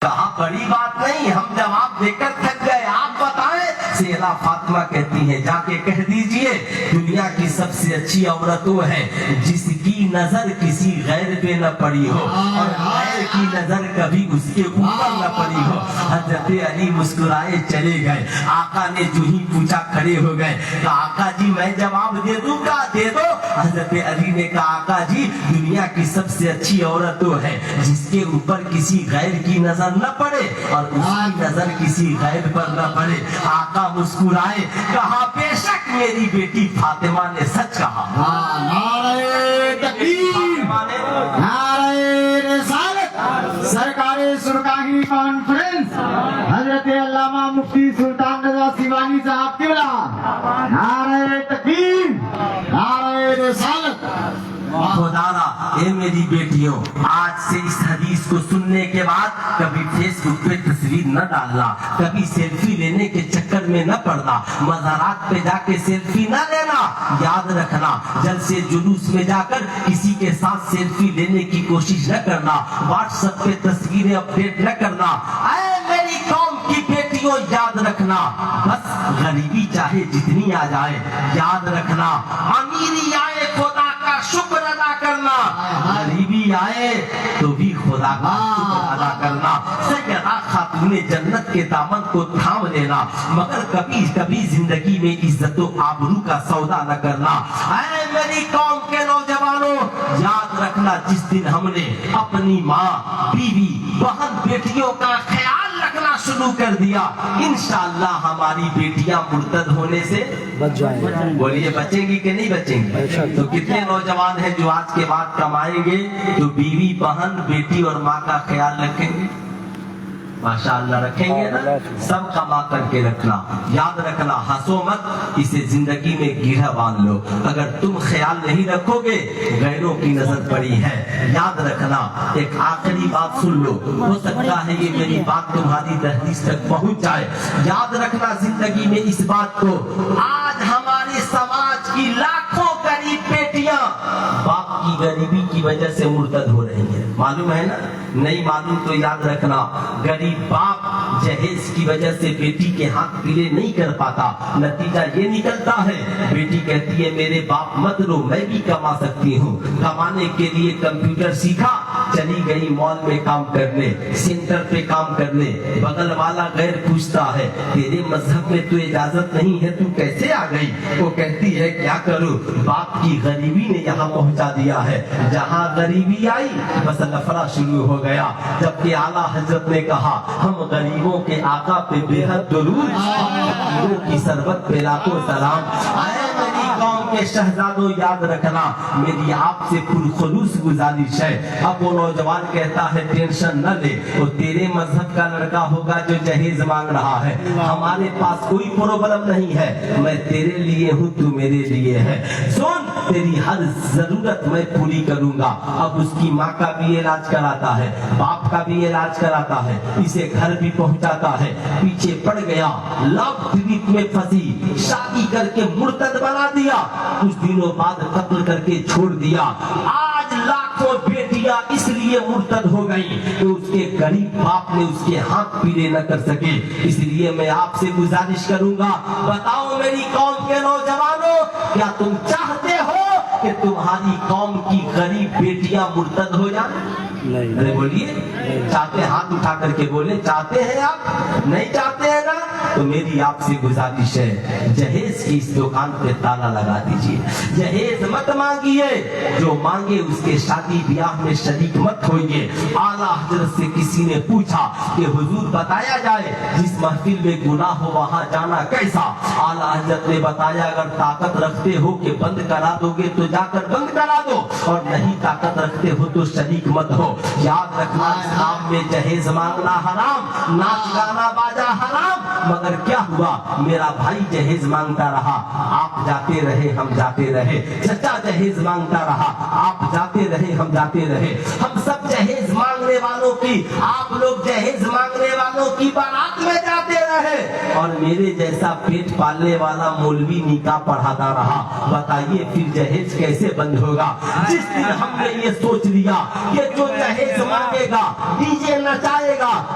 کہا بڑی بات نہیں، ہم جواب دے کر تھک گئے، آپ بتائیں۔ سیدہ فاطمہ کہتی ہیں جا کے کہہ دیجئے دنیا کی سب سے اچھی عورت وہ ہے جس کی نظر کسی غیر پہ نہ پڑی ہو اور غیر کی نظر کبھی اس کے اوپر نہ پڑی ہو۔ حضرت علی مسکرائے چلے گئے، آقا نے جو ہی پوچھا کھڑے ہو گئے، کہا آقا جی میں جواب دے دوں؟ کہا دے دو۔ حضرت علی نے کہا آقا جی دنیا کی سب سے اچھی عورت وہ ہے جس کے اوپر کسی غیر کی نظر نہ پڑے اور اس کی نظر کسی غیر پر نہ پڑے۔ آقا مسکرائے، کہا بے شک میری بیٹی فاطمہ نے سچ کہا۔ نعرہ تکبیر، نعرہ رسالت۔ سرکار سرکاری کانفرنس حضرت علامہ مفتی سلطان رضا سیوانی صاحب قبلہ، نعرہ تکبیر، نعرہ رسالت۔ خدارا اے میری بیٹیوں، آج سے اس حدیث کو سننے کے بعد کبھی فیس بک پہ تصویر نہ ڈالنا، کبھی سیلفی لینے کے چکر میں نہ پڑنا، مزارات پہ جا کے سیلفی نہ لینا۔ یاد رکھنا جلسے جلوس میں جا کر کسی کے ساتھ سیلفی لینے کی کوشش نہ کرنا، واٹس ایپ پہ تصویریں اپڈیٹ نہ کرنا۔ اے میری قوم کی بیٹیوں یاد رکھنا، بس غریبی چاہے جتنی آ جائے، یاد رکھنا امیری آئے خدا کا شکر ادا کرنا، غریبی آئے تو بھی خدا کا شکر ادا کرنا۔ سیدہ خاتون جنت کے دامن کو تھام لینا، مگر کبھی کبھی زندگی میں عزت و آبرو کا سودا نہ کرنا۔ اے میری قوم کے نوجوانوں یاد رکھنا جس دن ہم نے اپنی ماں، بیوی، بہن، بیٹیوں کا خیال رکھنا شروع کر دیا، انشاءاللہ ہماری بیٹیاں مرتد ہونے سے بچ جائیں گے۔ بولیے بچیں گی کہ نہیں بچیں گی؟ تو کتنے نوجوان ہیں جو آج کے بعد کمائیں گے تو بیوی، بہن، بیٹی اور ماں کا خیال رکھیں گے؟ ماشاءاللہ رکھیں گے نا؟ سب کما کر کے رکھنا، یاد رکھنا ہنسو مت، اسے زندگی میں گرہ باندھ لو۔ اگر تم خیال نہیں رکھو گے غیروں کی نظر پڑی ہے۔ یاد رکھنا ایک آخری بات سن لو، ہو سکتا ہے یہ میری بات تمہاری دہلیز تک پہنچ جائے۔ یاد رکھنا زندگی میں اس بات کو، آج ہمارے سماج کی لاکھوں غریب بیٹیاں باپ کی غریبی کی وجہ سے مرتد ہو رہی ہیں، معلوم ہے نا؟ نہیں معلوم تو یاد رکھنا غریب باپ جہیز کی وجہ سے بیٹی کے ہاتھ پیلے نہیں کر پاتا، نتیجہ یہ نکلتا ہے بیٹی کہتی ہے میرے باپ مت رو، میں بھی کما سکتی ہوں۔ کمانے کے لیے کمپیوٹر سیکھا، چلی گئی مال میں کام کرنے، سینٹر پہ کام کرنے، بغل والا غیر پوچھتا ہے تیرے مذہب میں تو اجازت نہیں ہے، تو کیسے آ گئی؟ وہ کہتی ہے کیا کروں، باپ کی غریبی نے یہاں پہنچا دیا ہے۔ جہاں غریبی آئی بس لفڑا شروع ہو گیا، جبکہ اعلیٰ حضرت نے کہا ہم غریبوں کے آقا پہ بے حد درود، فقیروں کی سربت پہ لاکھوں سلام۔ اے میری قوم کے شہزادوں یاد رکھنا میری آپ سے پرخلوص گزارش ہے۔ اب وہ نوجوان کہتا ہے ٹینشن نہ لے، وہ تیرے مذہب کا لڑکا ہوگا جو جہیز مانگ رہا ہے، ہمارے پاس کوئی پرابلم نہیں ہے، میں تیرے لیے ہوں تو میرے لیے ہے، سن تیری ہر ضرورت میں پوری کروں گا۔ اب اس کی ماں کا بھی علاج کراتا ہے، باپ کا بھی علاج کراتا ہے، اسے گھر بھی پہنچاتا ہے، پیچھے پڑ گیا، لو ٹریٹ میں پھنسی، شادی کر کے مرتد بنا دیا، کچھ دنوں بعد قتل کر کے چھوڑ دیا۔ آج لاکھوں بیٹیاں اس لیے مرتد ہو گئی کہ اس کے غریب باپ نے اس کے ہاتھ پیلے نہ کر سکے۔ اس لیے میں آپ سے گزارش کروں گا، بتاؤ میری قوم کے نوجوانوں کیا تم چاہتے ہو کہ تمہاری قوم کی غریب بیٹیاں مرتد ہو جائیں؟ ارے بولیے چاہتے، ہاتھ اٹھا کر کے بولے چاہتے ہیں آپ؟ نہیں چاہتے ہیں نا؟ تو میری آپ سے گزارش ہے جہیز کی اس دکان پہ تالا لگا دیجئے، جہیز مت مانگیے، جو مانگے اس کے شادی بیاہ میں شریک مت ہوئیے۔ اعلیٰ حضرت سے کسی نے پوچھا کہ حضور بتایا جائے جس محفل میں گناہ ہو وہاں جانا کیسا؟ اعلیٰ حضرت نے بتایا اگر طاقت رکھتے ہو کہ بند کرا دو گے تو جا کر بند کرا دو، اور نہیں طاقت رکھتے ہو تو شریک مت ہو۔ یاد رکھنا اسلام میں جہیز مانگنا حرام، ناچ گانا باجا حرام، مگر کیا ہوا میرا بھائی جہیز مانگتا رہا، آپ جاتے رہے ہم جاتے رہے، چچا جہیز مانگتا رہا، آپ جاتے رہے ہم جاتے رہے، ہم سب جہیز مانگنے والوں کی، آپ لوگ جہیز مانگنے والوں کی بارات میں جاتے رہے، اور میرے جیسا پیٹ پالنے والا مولوی نکاح پڑھاتا رہا۔ بتائیے پھر جہیز کیسے بند ہوگا؟ جس دن ہم نے یہ سوچ لیا کہ جو جہیز مانگے گا، ڈی جے نچائے گا،